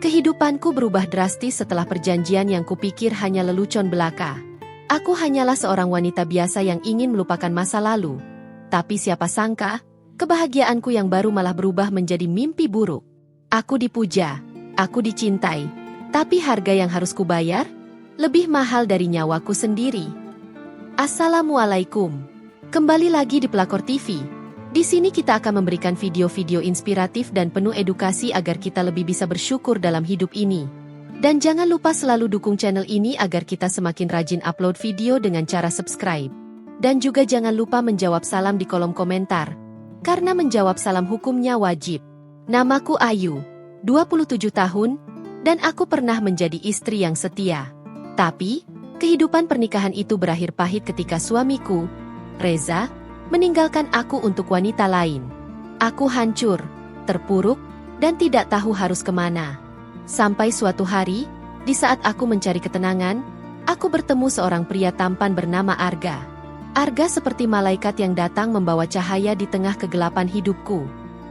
Kehidupanku berubah drastis setelah perjanjian yang kupikir hanya lelucon belaka. Aku hanyalah seorang wanita biasa yang ingin melupakan masa lalu. Tapi siapa sangka, kebahagiaanku yang baru malah berubah menjadi mimpi buruk. Aku dipuja, aku dicintai, tapi harga yang harus kubayar lebih mahal dari nyawaku sendiri. Assalamualaikum. Kembali lagi di Pelakor TV. Di sini kita akan memberikan video-video inspiratif dan penuh edukasi agar kita lebih bisa bersyukur dalam hidup ini. Dan jangan lupa selalu dukung channel ini agar kita semakin rajin upload video dengan cara subscribe. Dan juga jangan lupa menjawab salam di kolom komentar. Karena menjawab salam hukumnya wajib. Namaku Ayu, 27 tahun, dan aku pernah menjadi istri yang setia. Tapi, kehidupan pernikahan itu berakhir pahit ketika suamiku, Reza, meninggalkan aku untuk wanita lain. Aku hancur, terpuruk, dan tidak tahu harus kemana. Sampai suatu hari, di saat aku mencari ketenangan, aku bertemu seorang pria tampan bernama Arga. Arga seperti malaikat yang datang membawa cahaya di tengah kegelapan hidupku.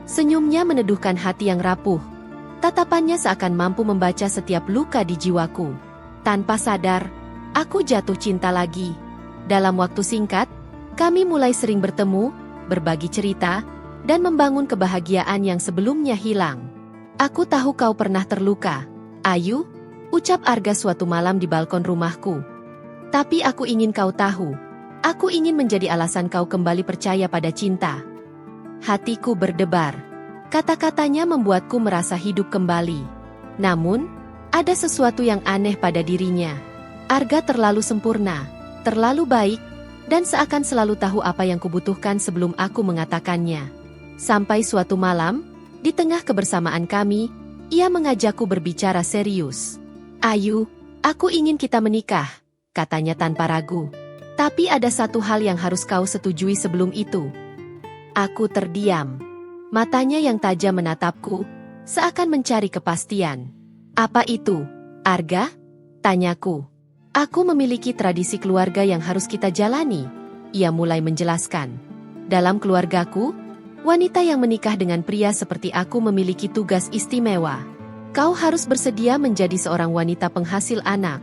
Senyumnya meneduhkan hati yang rapuh. Tatapannya seakan mampu membaca setiap luka di jiwaku. Tanpa sadar, aku jatuh cinta lagi. Dalam waktu singkat, kami mulai sering bertemu, berbagi cerita, dan membangun kebahagiaan yang sebelumnya hilang. Aku tahu kau pernah terluka, Ayu, ucap Arga suatu malam di balkon rumahku. Tapi aku ingin kau tahu, aku ingin menjadi alasan kau kembali percaya pada cinta. Hatiku berdebar. Kata-katanya membuatku merasa hidup kembali. Namun, ada sesuatu yang aneh pada dirinya. Arga terlalu sempurna, terlalu baik, dan seakan selalu tahu apa yang kubutuhkan sebelum aku mengatakannya. Sampai suatu malam, di tengah kebersamaan kami, ia mengajakku berbicara serius. Ayu, aku ingin kita menikah, katanya tanpa ragu. Tapi ada satu hal yang harus kau setujui sebelum itu. Aku terdiam. Matanya yang tajam menatapku, seakan mencari kepastian. Apa itu, Arga? Tanyaku. Aku memiliki tradisi keluarga yang harus kita jalani, ia mulai menjelaskan. Dalam keluargaku, wanita yang menikah dengan pria seperti aku memiliki tugas istimewa. Kau harus bersedia menjadi seorang wanita penghasil anak.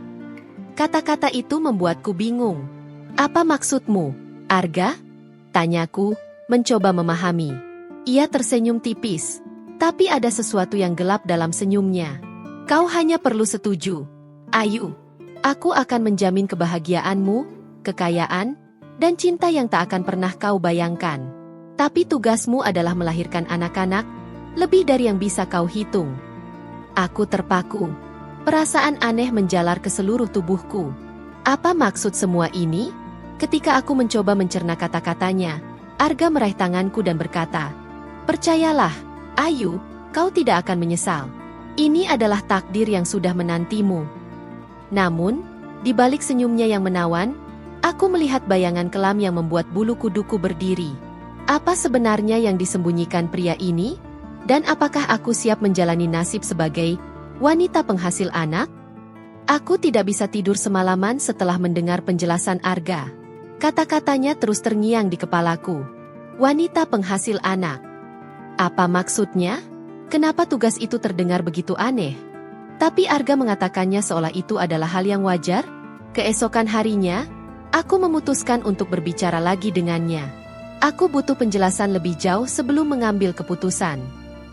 Kata-kata itu membuatku bingung. Apa maksudmu, Arga? Tanyaku, mencoba memahami. Ia tersenyum tipis, tapi ada sesuatu yang gelap dalam senyumnya. Kau hanya perlu setuju, Ayu. Aku akan menjamin kebahagiaanmu, kekayaan, dan cinta yang tak akan pernah kau bayangkan. Tapi tugasmu adalah melahirkan anak-anak, lebih dari yang bisa kau hitung. Aku terpaku. Perasaan aneh menjalar ke seluruh tubuhku. Apa maksud semua ini? Ketika aku mencoba mencerna kata-katanya, Arga meraih tanganku dan berkata, "Percayalah, Ayu, kau tidak akan menyesal. Ini adalah takdir yang sudah menantimu." Namun, di balik senyumnya yang menawan, aku melihat bayangan kelam yang membuat bulu kuduku berdiri. Apa sebenarnya yang disembunyikan pria ini? Dan apakah aku siap menjalani nasib sebagai wanita penghasil anak? Aku tidak bisa tidur semalaman setelah mendengar penjelasan Arga. Kata-katanya terus terngiang di kepalaku. Wanita penghasil anak. Apa maksudnya? Kenapa tugas itu terdengar begitu aneh? Tapi Arga mengatakannya seolah itu adalah hal yang wajar. Keesokan harinya, aku memutuskan untuk berbicara lagi dengannya. Aku butuh penjelasan lebih jauh sebelum mengambil keputusan.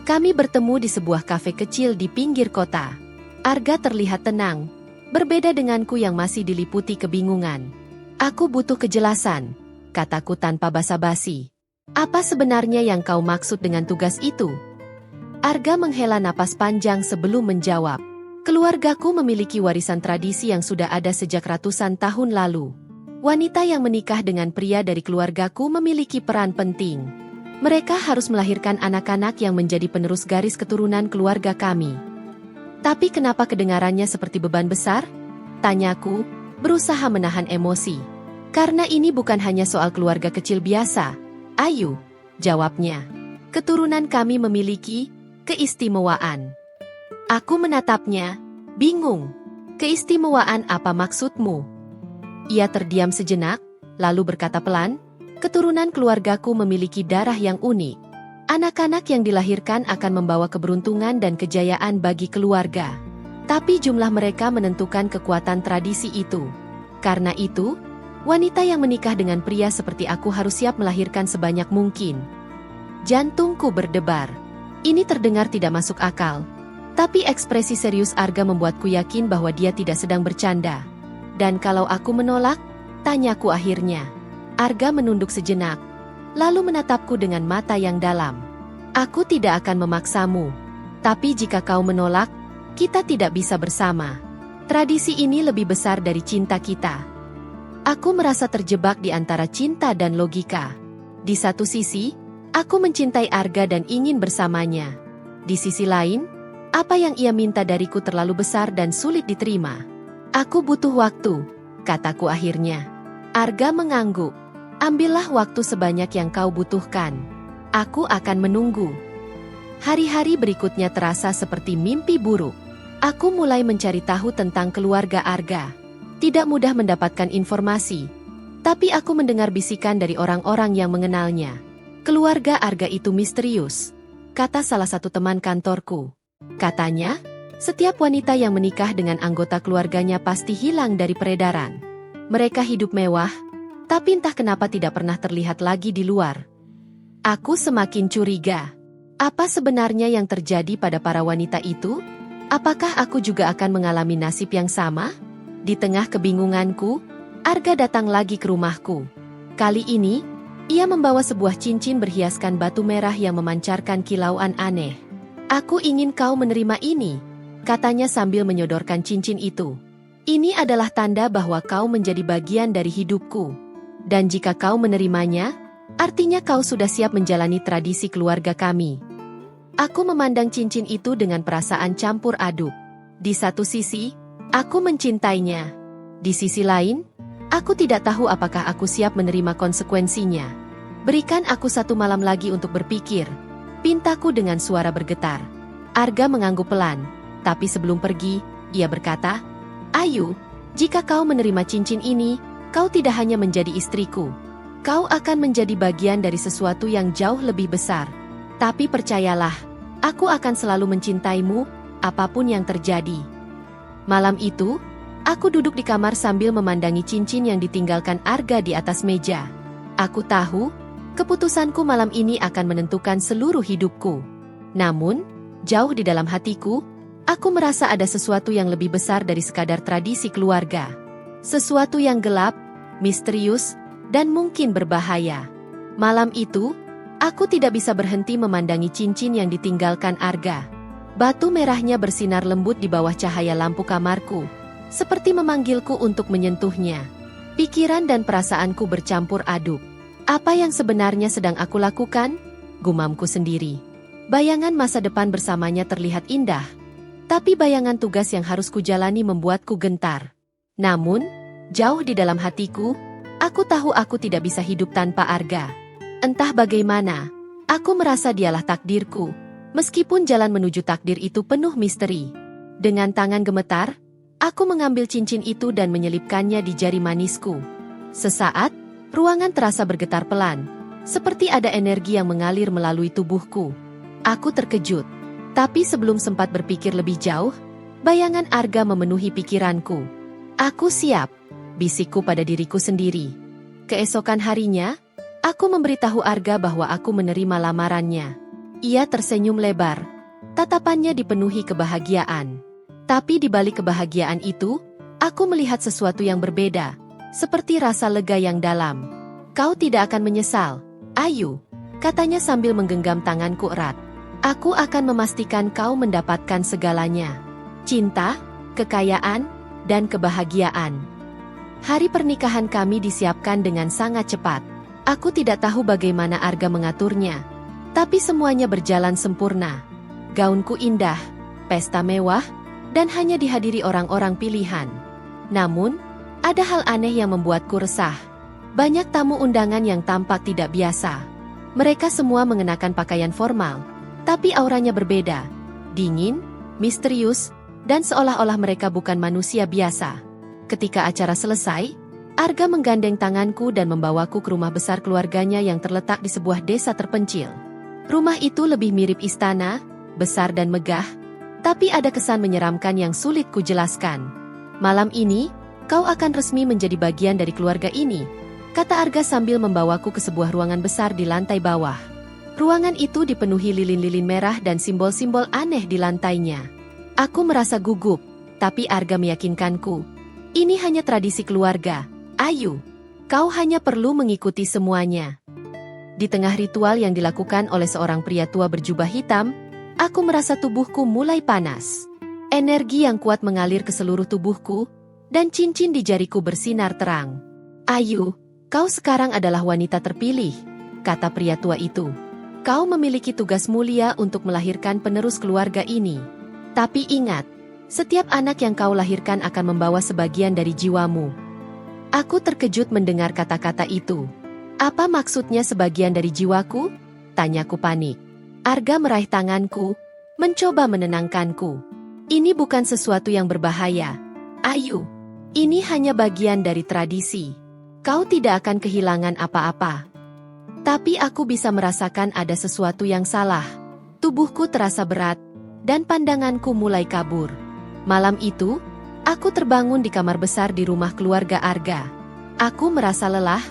Kami bertemu di sebuah kafe kecil di pinggir kota. Arga terlihat tenang, berbeda denganku yang masih diliputi kebingungan. Aku butuh kejelasan, kataku tanpa basa-basi. Apa sebenarnya yang kau maksud dengan tugas itu? Arga menghela napas panjang sebelum menjawab. Keluargaku memiliki warisan tradisi yang sudah ada sejak ratusan tahun lalu. Wanita yang menikah dengan pria dari keluargaku memiliki peran penting. Mereka harus melahirkan anak-anak yang menjadi penerus garis keturunan keluarga kami. Tapi kenapa kedengarannya seperti beban besar? Tanyaku, berusaha menahan emosi. Karena ini bukan hanya soal keluarga kecil biasa, Ayu, jawabnya. Keturunan kami memiliki keistimewaan. Aku menatapnya, bingung. Keistimewaan apa maksudmu? Ia terdiam sejenak, lalu berkata pelan, keturunan keluargaku memiliki darah yang unik. Anak-anak yang dilahirkan akan membawa keberuntungan dan kejayaan bagi keluarga. Tapi jumlah mereka menentukan kekuatan tradisi itu. Karena itu, wanita yang menikah dengan pria seperti aku harus siap melahirkan sebanyak mungkin. Jantungku berdebar. Ini terdengar tidak masuk akal. Tapi ekspresi serius Arga membuatku yakin bahwa dia tidak sedang bercanda. Dan kalau aku menolak, tanyaku akhirnya. Arga menunduk sejenak, lalu menatapku dengan mata yang dalam. Aku tidak akan memaksamu. Tapi jika kau menolak, kita tidak bisa bersama. Tradisi ini lebih besar dari cinta kita. Aku merasa terjebak di antara cinta dan logika. Di satu sisi, aku mencintai Arga dan ingin bersamanya. Di sisi lain, apa yang ia minta dariku terlalu besar dan sulit diterima. Aku butuh waktu, kataku akhirnya. Arga mengangguk. Ambillah waktu sebanyak yang kau butuhkan. Aku akan menunggu. Hari-hari berikutnya terasa seperti mimpi buruk. Aku mulai mencari tahu tentang keluarga Arga. Tidak mudah mendapatkan informasi. Tapi aku mendengar bisikan dari orang-orang yang mengenalnya. Keluarga Arga itu misterius, kata salah satu teman kantorku. Katanya, setiap wanita yang menikah dengan anggota keluarganya pasti hilang dari peredaran. Mereka hidup mewah, tapi entah kenapa tidak pernah terlihat lagi di luar. Aku semakin curiga. Apa sebenarnya yang terjadi pada para wanita itu? Apakah aku juga akan mengalami nasib yang sama? Di tengah kebingunganku, Arga datang lagi ke rumahku. Kali ini, ia membawa sebuah cincin berhiaskan batu merah yang memancarkan kilauan aneh. Aku ingin kau menerima ini, katanya sambil menyodorkan cincin itu. Ini adalah tanda bahwa kau menjadi bagian dari hidupku. Dan jika kau menerimanya, artinya kau sudah siap menjalani tradisi keluarga kami. Aku memandang cincin itu dengan perasaan campur aduk. Di satu sisi, aku mencintainya. Di sisi lain, aku tidak tahu apakah aku siap menerima konsekuensinya. Berikan aku 1 malam lagi untuk berpikir, pintaku dengan suara bergetar. Arga mengangguk pelan, tapi sebelum pergi, ia berkata, Ayu, jika kau menerima cincin ini, kau tidak hanya menjadi istriku. Kau akan menjadi bagian dari sesuatu yang jauh lebih besar. Tapi percayalah, aku akan selalu mencintaimu, apapun yang terjadi. Malam itu, aku duduk di kamar sambil memandangi cincin yang ditinggalkan Arga di atas meja. Aku tahu, keputusanku malam ini akan menentukan seluruh hidupku. Namun, jauh di dalam hatiku, aku merasa ada sesuatu yang lebih besar dari sekadar tradisi keluarga. Sesuatu yang gelap, misterius, dan mungkin berbahaya. Malam itu, aku tidak bisa berhenti memandangi cincin yang ditinggalkan Arga. Batu merahnya bersinar lembut di bawah cahaya lampu kamarku, seperti memanggilku untuk menyentuhnya. Pikiran dan perasaanku bercampur aduk. Apa yang sebenarnya sedang aku lakukan? Gumamku sendiri. Bayangan masa depan bersamanya terlihat indah, tapi bayangan tugas yang harus kujalani membuatku gentar. Namun, jauh di dalam hatiku, aku tahu aku tidak bisa hidup tanpa Arga. Entah bagaimana, aku merasa dialah takdirku, meskipun jalan menuju takdir itu penuh misteri. Dengan tangan gemetar, aku mengambil cincin itu dan menyelipkannya di jari manisku. Sesaat, ruangan terasa bergetar pelan, seperti ada energi yang mengalir melalui tubuhku. Aku terkejut, tapi sebelum sempat berpikir lebih jauh, bayangan Arga memenuhi pikiranku. Aku siap, bisikku pada diriku sendiri. Keesokan harinya, aku memberitahu Arga bahwa aku menerima lamarannya. Ia tersenyum lebar, tatapannya dipenuhi kebahagiaan. Tapi di balik kebahagiaan itu, aku melihat sesuatu yang berbeda, seperti rasa lega yang dalam. Kau tidak akan menyesal, Ayu, katanya sambil menggenggam tanganku erat. Aku akan memastikan kau mendapatkan segalanya. Cinta, kekayaan, dan kebahagiaan. Hari pernikahan kami disiapkan dengan sangat cepat. Aku tidak tahu bagaimana Arga mengaturnya, tapi semuanya berjalan sempurna. Gaunku indah, pesta mewah, dan hanya dihadiri orang-orang pilihan. Namun, ada hal aneh yang membuatku resah. Banyak tamu undangan yang tampak tidak biasa. Mereka semua mengenakan pakaian formal, tapi auranya berbeda, dingin, misterius, dan seolah-olah mereka bukan manusia biasa. Ketika acara selesai, Arga menggandeng tanganku dan membawaku ke rumah besar keluarganya yang terletak di sebuah desa terpencil. Rumah itu lebih mirip istana, besar dan megah, tapi ada kesan menyeramkan yang sulit kujelaskan. Malam ini, kau akan resmi menjadi bagian dari keluarga ini, kata Arga sambil membawaku ke sebuah ruangan besar di lantai bawah. Ruangan itu dipenuhi lilin-lilin merah dan simbol-simbol aneh di lantainya. Aku merasa gugup, tapi Arga meyakinkanku. Ini hanya tradisi keluarga, Ayu. Kau hanya perlu mengikuti semuanya. Di tengah ritual yang dilakukan oleh seorang pria tua berjubah hitam, aku merasa tubuhku mulai panas. Energi yang kuat mengalir ke seluruh tubuhku, dan cincin di jariku bersinar terang. Ayu, kau sekarang adalah wanita terpilih, kata pria tua itu. Kau memiliki tugas mulia untuk melahirkan penerus keluarga ini. Tapi ingat, setiap anak yang kau lahirkan akan membawa sebagian dari jiwamu. Aku terkejut mendengar kata-kata itu. Apa maksudnya sebagian dari jiwaku? Tanyaku panik. Arga meraih tanganku, mencoba menenangkanku. Ini bukan sesuatu yang berbahaya. Ayu, ini hanya bagian dari tradisi. Kau tidak akan kehilangan apa-apa. Tapi aku bisa merasakan ada sesuatu yang salah. Tubuhku terasa berat, dan pandanganku mulai kabur. Malam itu, aku terbangun di kamar besar di rumah keluarga Arga. Aku merasa lelah,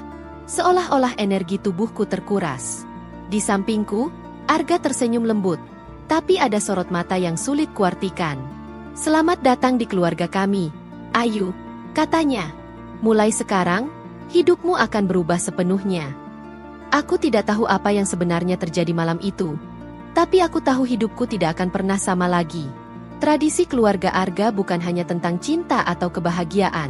seolah-olah energi tubuhku terkuras. Di sampingku, Arga tersenyum lembut, tapi ada sorot mata yang sulit kuartikan. Selamat datang di keluarga kami, Ayu, katanya. Mulai sekarang, hidupmu akan berubah sepenuhnya. Aku tidak tahu apa yang sebenarnya terjadi malam itu, tapi aku tahu hidupku tidak akan pernah sama lagi. Tradisi keluarga Arga bukan hanya tentang cinta atau kebahagiaan.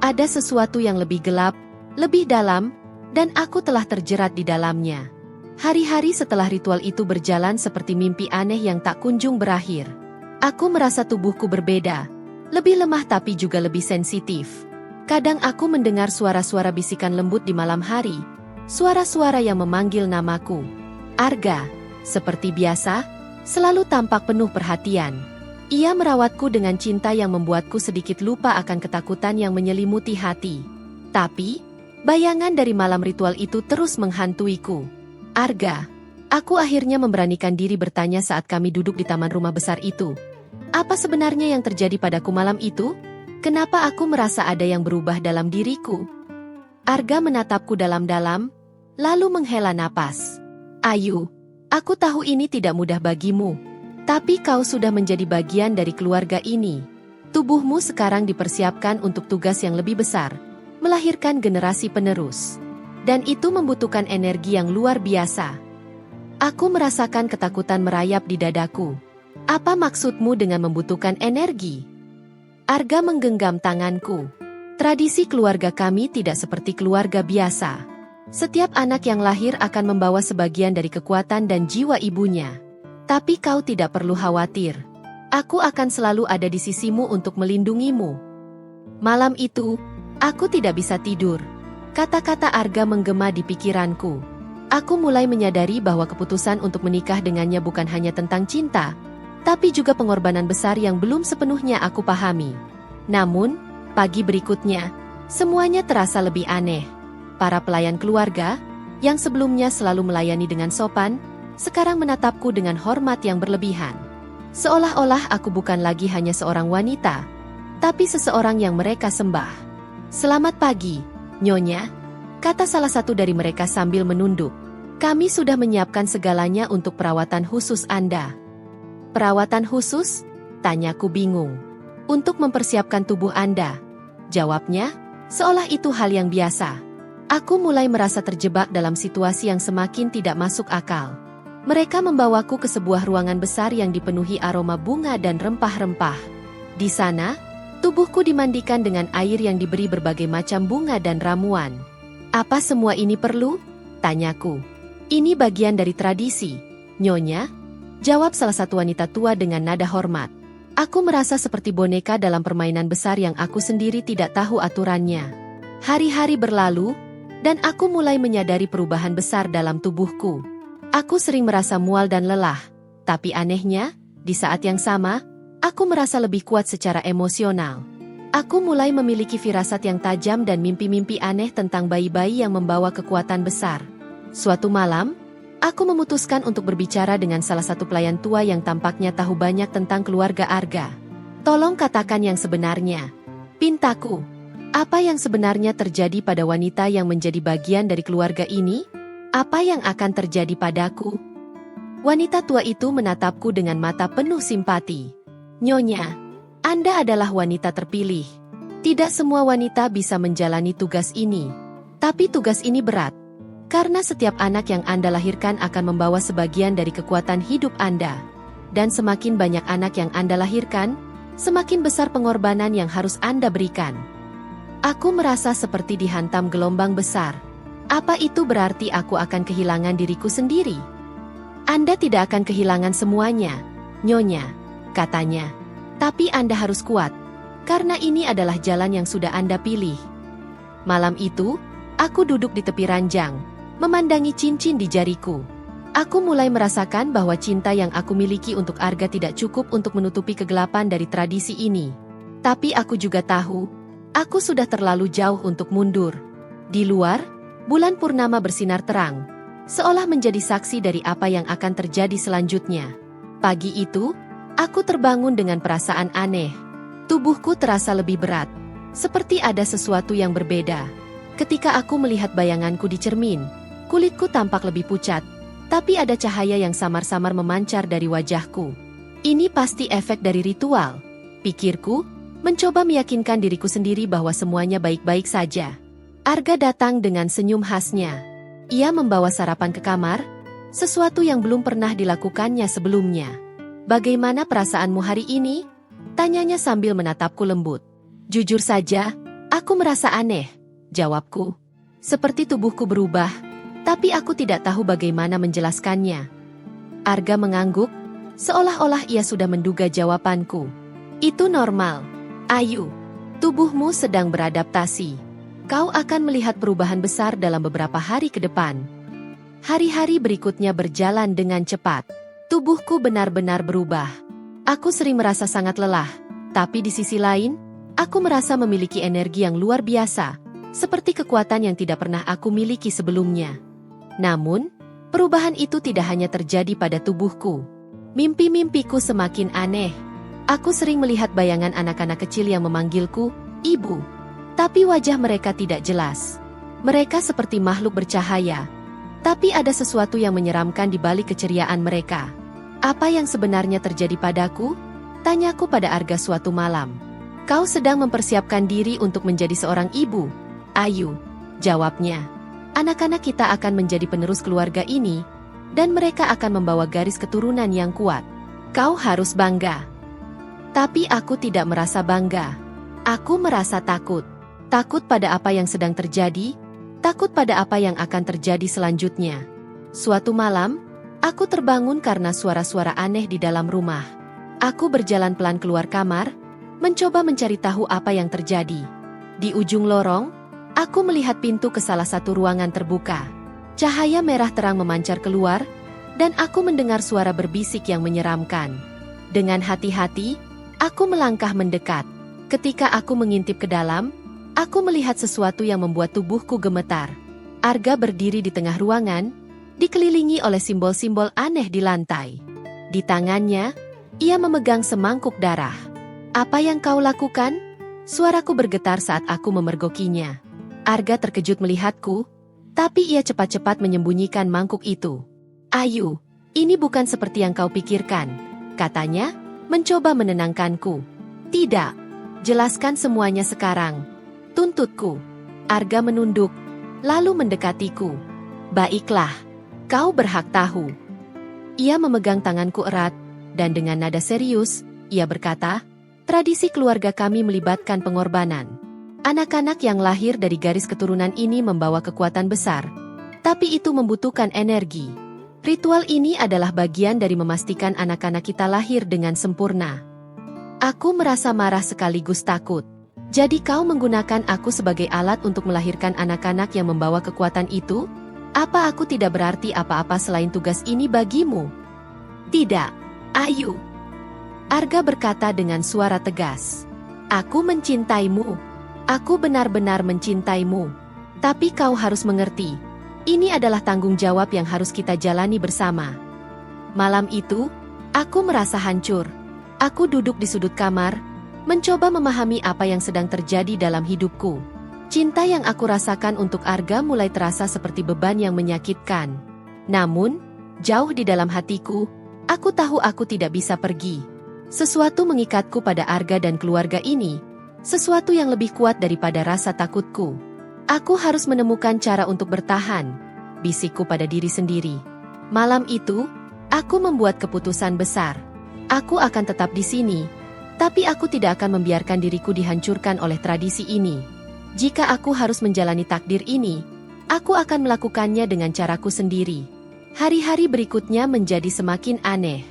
Ada sesuatu yang lebih gelap, lebih dalam, dan aku telah terjerat di dalamnya. Hari-hari setelah ritual itu berjalan seperti mimpi aneh yang tak kunjung berakhir. Aku merasa tubuhku berbeda, lebih lemah tapi juga lebih sensitif. Kadang aku mendengar suara-suara bisikan lembut di malam hari, suara-suara yang memanggil namaku. Arga, seperti biasa, selalu tampak penuh perhatian. Ia merawatku dengan cinta yang membuatku sedikit lupa akan ketakutan yang menyelimuti hati. Tapi, bayangan dari malam ritual itu terus menghantuiku. Arga, aku akhirnya memberanikan diri bertanya saat kami duduk di taman rumah besar itu. Apa sebenarnya yang terjadi padaku malam itu? Kenapa aku merasa ada yang berubah dalam diriku? Arga menatapku dalam-dalam, lalu menghela napas. Ayu, aku tahu ini tidak mudah bagimu. Tapi kau sudah menjadi bagian dari keluarga ini. Tubuhmu sekarang dipersiapkan untuk tugas yang lebih besar, melahirkan generasi penerus. Dan itu membutuhkan energi yang luar biasa. Aku merasakan ketakutan merayap di dadaku. Apa maksudmu dengan membutuhkan energi? Arga menggenggam tanganku. Tradisi keluarga kami tidak seperti keluarga biasa. Setiap anak yang lahir akan membawa sebagian dari kekuatan dan jiwa ibunya. Tapi kau tidak perlu khawatir. Aku akan selalu ada di sisimu untuk melindungimu. Malam itu, aku tidak bisa tidur. Kata-kata Arga menggema di pikiranku. Aku mulai menyadari bahwa keputusan untuk menikah dengannya bukan hanya tentang cinta, tapi juga pengorbanan besar yang belum sepenuhnya aku pahami. Namun, pagi berikutnya, semuanya terasa lebih aneh. Para pelayan keluarga, yang sebelumnya selalu melayani dengan sopan, sekarang menatapku dengan hormat yang berlebihan. Seolah-olah aku bukan lagi hanya seorang wanita, tapi seseorang yang mereka sembah. Selamat pagi, Nyonya, kata salah satu dari mereka sambil menunduk. Kami sudah menyiapkan segalanya untuk perawatan khusus Anda. Perawatan khusus? Tanyaku bingung. Untuk mempersiapkan tubuh Anda. Jawabnya, seolah itu hal yang biasa. Aku mulai merasa terjebak dalam situasi yang semakin tidak masuk akal. Mereka membawaku ke sebuah ruangan besar yang dipenuhi aroma bunga dan rempah-rempah. Di sana, tubuhku dimandikan dengan air yang diberi berbagai macam bunga dan ramuan. Apa semua ini perlu? Tanyaku. Ini bagian dari tradisi, Nyonya, jawab salah satu wanita tua dengan nada hormat. Aku merasa seperti boneka dalam permainan besar yang aku sendiri tidak tahu aturannya. Hari-hari berlalu, dan aku mulai menyadari perubahan besar dalam tubuhku. Aku sering merasa mual dan lelah, tapi anehnya, di saat yang sama, aku merasa lebih kuat secara emosional. Aku mulai memiliki firasat yang tajam dan mimpi-mimpi aneh tentang bayi-bayi yang membawa kekuatan besar. Suatu malam, Aku memutuskan untuk berbicara dengan salah satu pelayan tua yang tampaknya tahu banyak tentang keluarga Arga. Tolong katakan yang sebenarnya. Pintaku. Apa yang sebenarnya terjadi pada wanita yang menjadi bagian dari keluarga ini? Apa yang akan terjadi padaku? Wanita tua itu menatapku dengan mata penuh simpati. Nyonya, Anda adalah wanita terpilih. Tidak semua wanita bisa menjalani tugas ini. Tapi tugas ini berat. Karena setiap anak yang Anda lahirkan akan membawa sebagian dari kekuatan hidup Anda. Dan semakin banyak anak yang Anda lahirkan, semakin besar pengorbanan yang harus Anda berikan. Aku merasa seperti dihantam gelombang besar. Apa itu berarti aku akan kehilangan diriku sendiri? Anda tidak akan kehilangan semuanya, Nyonya, katanya. Tapi Anda harus kuat, karena ini adalah jalan yang sudah Anda pilih. Malam itu, aku duduk di tepi ranjang, memandangi cincin di jariku. Aku mulai merasakan bahwa cinta yang aku miliki untuk Arga tidak cukup untuk menutupi kegelapan dari tradisi ini. Tapi aku juga tahu, aku sudah terlalu jauh untuk mundur. Di luar, bulan purnama bersinar terang, seolah menjadi saksi dari apa yang akan terjadi selanjutnya. Pagi itu, aku terbangun dengan perasaan aneh. Tubuhku terasa lebih berat, seperti ada sesuatu yang berbeda. Ketika aku melihat bayanganku di cermin, kulitku tampak lebih pucat, tapi ada cahaya yang samar-samar memancar dari wajahku. Ini pasti efek dari ritual, pikirku, mencoba meyakinkan diriku sendiri bahwa semuanya baik-baik saja. Arga datang dengan senyum khasnya. Ia membawa sarapan ke kamar, sesuatu yang belum pernah dilakukannya sebelumnya. Bagaimana perasaanmu hari ini? Tanyanya sambil menatapku lembut. Jujur saja, aku merasa aneh, jawabku. Seperti tubuhku berubah, tapi aku tidak tahu bagaimana menjelaskannya. Arga mengangguk, seolah-olah ia sudah menduga jawabanku. Itu normal, Ayu. Tubuhmu sedang beradaptasi. Kau akan melihat perubahan besar dalam beberapa hari ke depan. Hari-hari berikutnya berjalan dengan cepat. Tubuhku benar-benar berubah. Aku sering merasa sangat lelah, tapi di sisi lain, aku merasa memiliki energi yang luar biasa, seperti kekuatan yang tidak pernah aku miliki sebelumnya. Namun, perubahan itu tidak hanya terjadi pada tubuhku. Mimpi-mimpiku semakin aneh. Aku sering melihat bayangan anak-anak kecil yang memanggilku, Ibu. Tapi wajah mereka tidak jelas. Mereka seperti makhluk bercahaya. Tapi ada sesuatu yang menyeramkan di balik keceriaan mereka. Apa yang sebenarnya terjadi padaku? Tanyaku pada Arga suatu malam. Kau sedang mempersiapkan diri untuk menjadi seorang ibu, Ayu, jawabnya. Anak-anak kita akan menjadi penerus keluarga ini, dan mereka akan membawa garis keturunan yang kuat. Kau harus bangga. Tapi aku tidak merasa bangga. Aku merasa takut. Takut pada apa yang sedang terjadi, takut pada apa yang akan terjadi selanjutnya. Suatu malam, aku terbangun karena suara-suara aneh di dalam rumah. Aku berjalan pelan keluar kamar, mencoba mencari tahu apa yang terjadi. Di ujung lorong, aku melihat pintu ke salah satu ruangan terbuka. Cahaya merah terang memancar keluar, dan aku mendengar suara berbisik yang menyeramkan. Dengan hati-hati, aku melangkah mendekat. Ketika aku mengintip ke dalam, aku melihat sesuatu yang membuat tubuhku gemetar. Arga berdiri di tengah ruangan, dikelilingi oleh simbol-simbol aneh di lantai. Di tangannya, ia memegang semangkuk darah. Apa yang kau lakukan? Suaraku bergetar saat aku memergokinya. Arga terkejut melihatku, tapi ia cepat-cepat menyembunyikan mangkuk itu. Ayu, ini bukan seperti yang kau pikirkan, katanya, mencoba menenangkanku. Tidak, jelaskan semuanya sekarang, tuntutku. Arga menunduk, lalu mendekatiku. Baiklah, kau berhak tahu. Ia memegang tanganku erat, dan dengan nada serius, ia berkata, tradisi keluarga kami melibatkan pengorbanan. Anak-anak yang lahir dari garis keturunan ini membawa kekuatan besar, tapi itu membutuhkan energi. Ritual ini adalah bagian dari memastikan anak-anak kita lahir dengan sempurna. Aku merasa marah sekaligus takut. Jadi kau menggunakan aku sebagai alat untuk melahirkan anak-anak yang membawa kekuatan itu? Apa aku tidak berarti apa-apa selain tugas ini bagimu? Tidak, Ayu. Arga berkata dengan suara tegas. Aku mencintaimu. Aku benar-benar mencintaimu. Tapi kau harus mengerti. Ini adalah tanggung jawab yang harus kita jalani bersama. Malam itu, aku merasa hancur. Aku duduk di sudut kamar, mencoba memahami apa yang sedang terjadi dalam hidupku. Cinta yang aku rasakan untuk Arga mulai terasa seperti beban yang menyakitkan. Namun, jauh di dalam hatiku, aku tahu aku tidak bisa pergi. Sesuatu mengikatku pada Arga dan keluarga ini, sesuatu yang lebih kuat daripada rasa takutku. Aku harus menemukan cara untuk bertahan, bisikku pada diri sendiri. Malam itu, aku membuat keputusan besar. Aku akan tetap di sini, tapi aku tidak akan membiarkan diriku dihancurkan oleh tradisi ini. Jika aku harus menjalani takdir ini, aku akan melakukannya dengan caraku sendiri. Hari-hari berikutnya menjadi semakin aneh.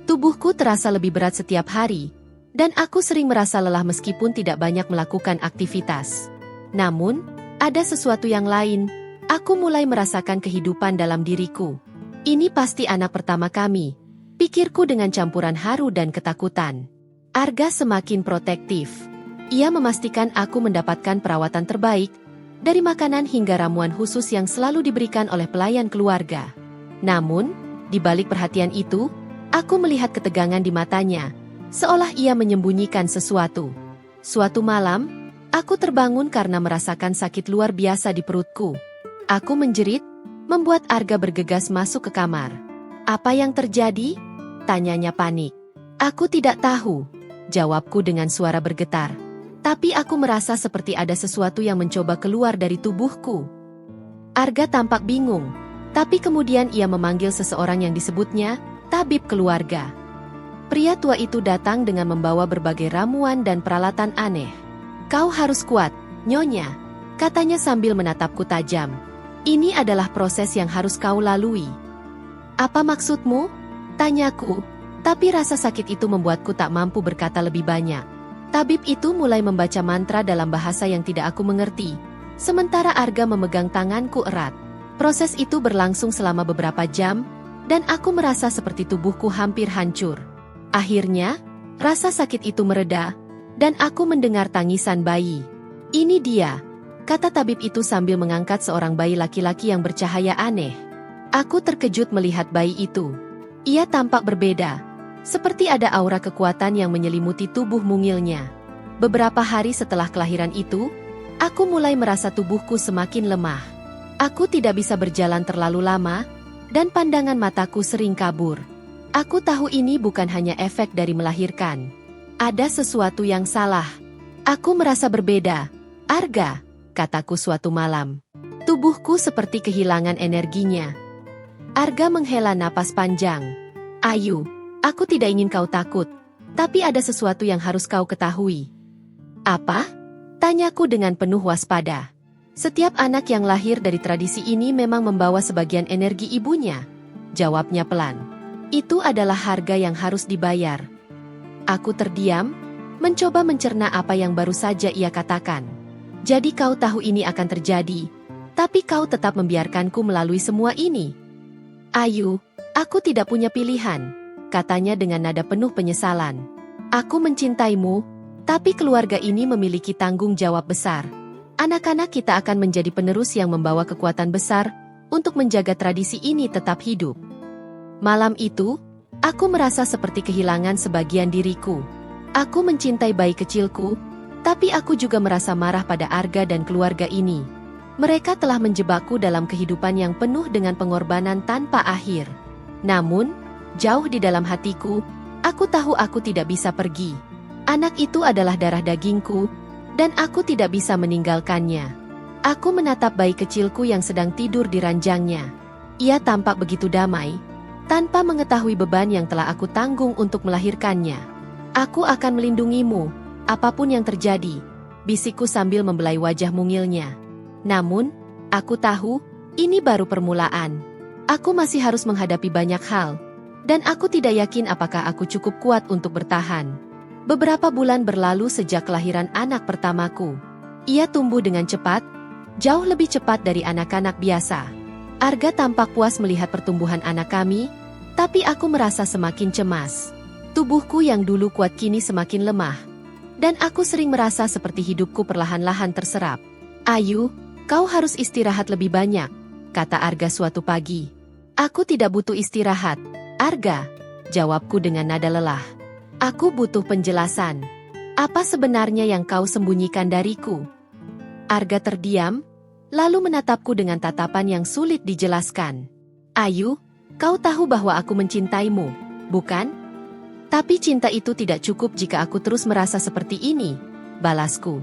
Tubuhku terasa lebih berat setiap hari, dan aku sering merasa lelah meskipun tidak banyak melakukan aktivitas. Namun, ada sesuatu yang lain. Aku mulai merasakan kehidupan dalam diriku. Ini pasti anak pertama kami, pikirku dengan campuran haru dan ketakutan. Arga semakin protektif. Ia memastikan aku mendapatkan perawatan terbaik, dari makanan hingga ramuan khusus yang selalu diberikan oleh pelayan keluarga. Namun, di balik perhatian itu, aku melihat ketegangan di matanya, seolah ia menyembunyikan sesuatu. Suatu malam, aku terbangun karena merasakan sakit luar biasa di perutku. Aku menjerit, membuat Arga bergegas masuk ke kamar. "Apa yang terjadi?" tanyanya panik. "Aku tidak tahu," jawabku dengan suara bergetar. Tapi aku merasa seperti ada sesuatu yang mencoba keluar dari tubuhku. Arga tampak bingung, tapi kemudian ia memanggil seseorang yang disebutnya tabib keluarga. Pria tua itu datang dengan membawa berbagai ramuan dan peralatan aneh. "Kau harus kuat, Nyonya," katanya sambil menatapku tajam. "Ini adalah proses yang harus kau lalui." "Apa maksudmu?" tanyaku, tapi rasa sakit itu membuatku tak mampu berkata lebih banyak. Tabib itu mulai membaca mantra dalam bahasa yang tidak aku mengerti, sementara Arga memegang tanganku erat. Proses itu berlangsung selama beberapa jam, dan aku merasa seperti tubuhku hampir hancur. Akhirnya, rasa sakit itu mereda, dan aku mendengar tangisan bayi. "Ini dia," kata tabib itu sambil mengangkat seorang bayi laki-laki yang bercahaya aneh. Aku terkejut melihat bayi itu. Ia tampak berbeda, seperti ada aura kekuatan yang menyelimuti tubuh mungilnya. Beberapa hari setelah kelahiran itu, aku mulai merasa tubuhku semakin lemah. Aku tidak bisa berjalan terlalu lama, dan pandangan mataku sering kabur. Aku tahu ini bukan hanya efek dari melahirkan. Ada sesuatu yang salah. Aku merasa berbeda. "Arga," kataku suatu malam. Tubuhku seperti kehilangan energinya. Arga menghela napas panjang. "Ayu, aku tidak ingin kau takut, tapi ada sesuatu yang harus kau ketahui." "Apa?" tanyaku dengan penuh waspada. "Setiap anak yang lahir dari tradisi ini memang membawa sebagian energi ibunya," jawabnya pelan. "Itu adalah harga yang harus dibayar." Aku terdiam, mencoba mencerna apa yang baru saja ia katakan. "Jadi kau tahu ini akan terjadi, tapi kau tetap membiarkanku melalui semua ini?" "Ayu, aku tidak punya pilihan," katanya dengan nada penuh penyesalan. "Aku mencintaimu, tapi keluarga ini memiliki tanggung jawab besar. Anak-anak kita akan menjadi penerus yang membawa kekuatan besar untuk menjaga tradisi ini tetap hidup." Malam itu, aku merasa seperti kehilangan sebagian diriku. Aku mencintai bayi kecilku, tapi aku juga merasa marah pada Arga dan keluarga ini. Mereka telah menjebakku dalam kehidupan yang penuh dengan pengorbanan tanpa akhir. Namun, jauh di dalam hatiku, aku tahu aku tidak bisa pergi. Anak itu adalah darah dagingku, dan aku tidak bisa meninggalkannya. Aku menatap bayi kecilku yang sedang tidur di ranjangnya. Ia tampak begitu damai, tanpa mengetahui beban yang telah aku tanggung untuk melahirkannya. "Aku akan melindungimu, apapun yang terjadi," bisikku sambil membelai wajah mungilnya. Namun, aku tahu, ini baru permulaan. Aku masih harus menghadapi banyak hal, dan aku tidak yakin apakah aku cukup kuat untuk bertahan. Beberapa bulan berlalu sejak kelahiran anak pertamaku. Ia tumbuh dengan cepat, jauh lebih cepat dari anak-anak biasa. Arga tampak puas melihat pertumbuhan anak kami, tapi aku merasa semakin cemas. Tubuhku yang dulu kuat kini semakin lemah, dan aku sering merasa seperti hidupku perlahan-lahan terserap. "Ayu, kau harus istirahat lebih banyak," kata Arga suatu pagi. Aku tidak butuh istirahat, Arga, jawabku dengan nada lelah. Aku butuh penjelasan. Apa sebenarnya yang kau sembunyikan dariku? Arga terdiam, lalu menatapku dengan tatapan yang sulit dijelaskan. Ayu, kau tahu bahwa aku mencintaimu, bukan? Tapi cinta itu tidak cukup jika aku terus merasa seperti ini, balasku.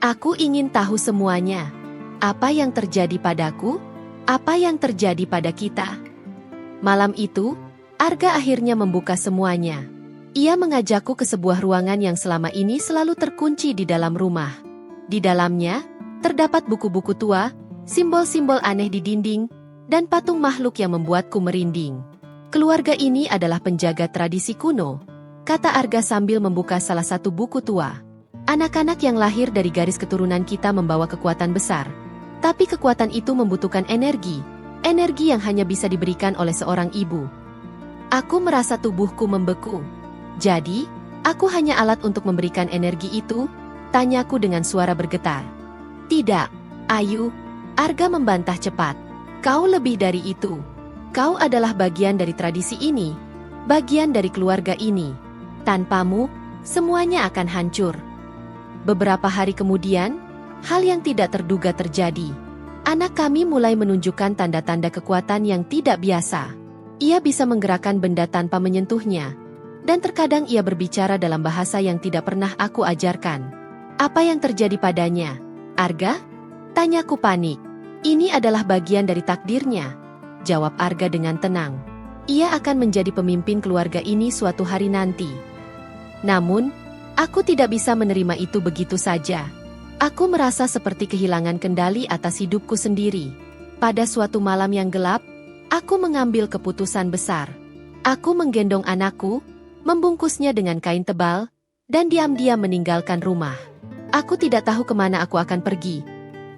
Aku ingin tahu semuanya. Apa yang terjadi padaku? Apa yang terjadi pada kita? Malam itu, Arga akhirnya membuka semuanya. Ia mengajakku ke sebuah ruangan yang selama ini selalu terkunci di dalam rumah. Di dalamnya, terdapat buku-buku tua, simbol-simbol aneh di dinding, dan patung makhluk yang membuatku merinding. Keluarga ini adalah penjaga tradisi kuno, kata Arga sambil membuka salah satu buku tua. Anak-anak yang lahir dari garis keturunan kita membawa kekuatan besar. Tapi kekuatan itu membutuhkan energi yang hanya bisa diberikan oleh seorang ibu. Aku merasa tubuhku membeku. Jadi, aku hanya alat untuk memberikan energi itu? Tanyaku dengan suara bergetar. Tidak, Ayu, Arga membantah cepat. Kau lebih dari itu. Kau adalah bagian dari tradisi ini, bagian dari keluarga ini. Tanpamu, semuanya akan hancur. Beberapa hari kemudian, hal yang tidak terduga terjadi. Anak kami mulai menunjukkan tanda-tanda kekuatan yang tidak biasa. Ia bisa menggerakkan benda tanpa menyentuhnya. Dan terkadang ia berbicara dalam bahasa yang tidak pernah aku ajarkan. Apa yang terjadi padanya, Arga? Tanyaku panik. Ini adalah bagian dari takdirnya, jawab Arga dengan tenang. Ia akan menjadi pemimpin keluarga ini suatu hari nanti. Namun, aku tidak bisa menerima itu begitu saja. Aku merasa seperti kehilangan kendali atas hidupku sendiri. Pada suatu malam yang gelap, aku mengambil keputusan besar. Aku menggendong anakku, membungkusnya dengan kain tebal, dan diam-diam meninggalkan rumah. Aku tidak tahu kemana aku akan pergi.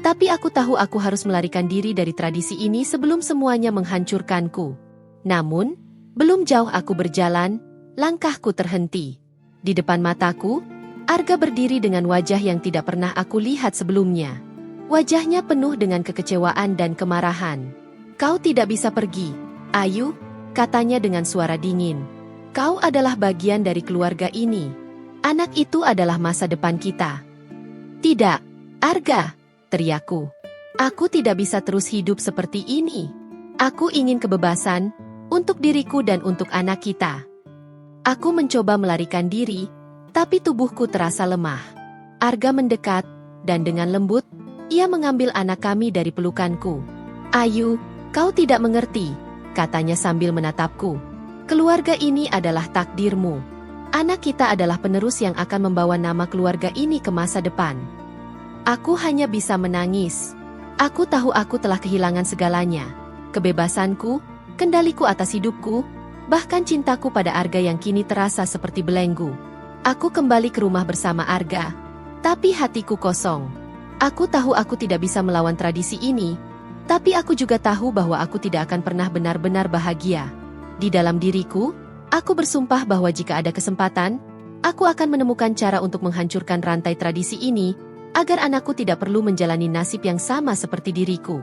Tapi aku tahu aku harus melarikan diri dari tradisi ini sebelum semuanya menghancurkanku. Namun, belum jauh aku berjalan, langkahku terhenti. Di depan mataku, Arga berdiri dengan wajah yang tidak pernah aku lihat sebelumnya. Wajahnya penuh dengan kekecewaan dan kemarahan. Kau tidak bisa pergi, Ayu, katanya dengan suara dingin. Kau adalah bagian dari keluarga ini. Anak itu adalah masa depan kita. Tidak, Arga, teriakku. Aku tidak bisa terus hidup seperti ini. Aku ingin kebebasan, untuk diriku dan untuk anak kita. Aku mencoba melarikan diri, tapi tubuhku terasa lemah. Arga mendekat, dan dengan lembut, ia mengambil anak kami dari pelukanku. Ayu, kau tidak mengerti, katanya sambil menatapku. Keluarga ini adalah takdirmu. Anak kita adalah penerus yang akan membawa nama keluarga ini ke masa depan. Aku hanya bisa menangis. Aku tahu aku telah kehilangan segalanya. Kebebasanku, kendaliku atas hidupku, bahkan cintaku pada Arga yang kini terasa seperti belenggu. Aku kembali ke rumah bersama Arga, tapi hatiku kosong. Aku tahu aku tidak bisa melawan tradisi ini, tapi aku juga tahu bahwa aku tidak akan pernah benar-benar bahagia. Di dalam diriku, aku bersumpah bahwa jika ada kesempatan, aku akan menemukan cara untuk menghancurkan rantai tradisi ini, agar anakku tidak perlu menjalani nasib yang sama seperti diriku.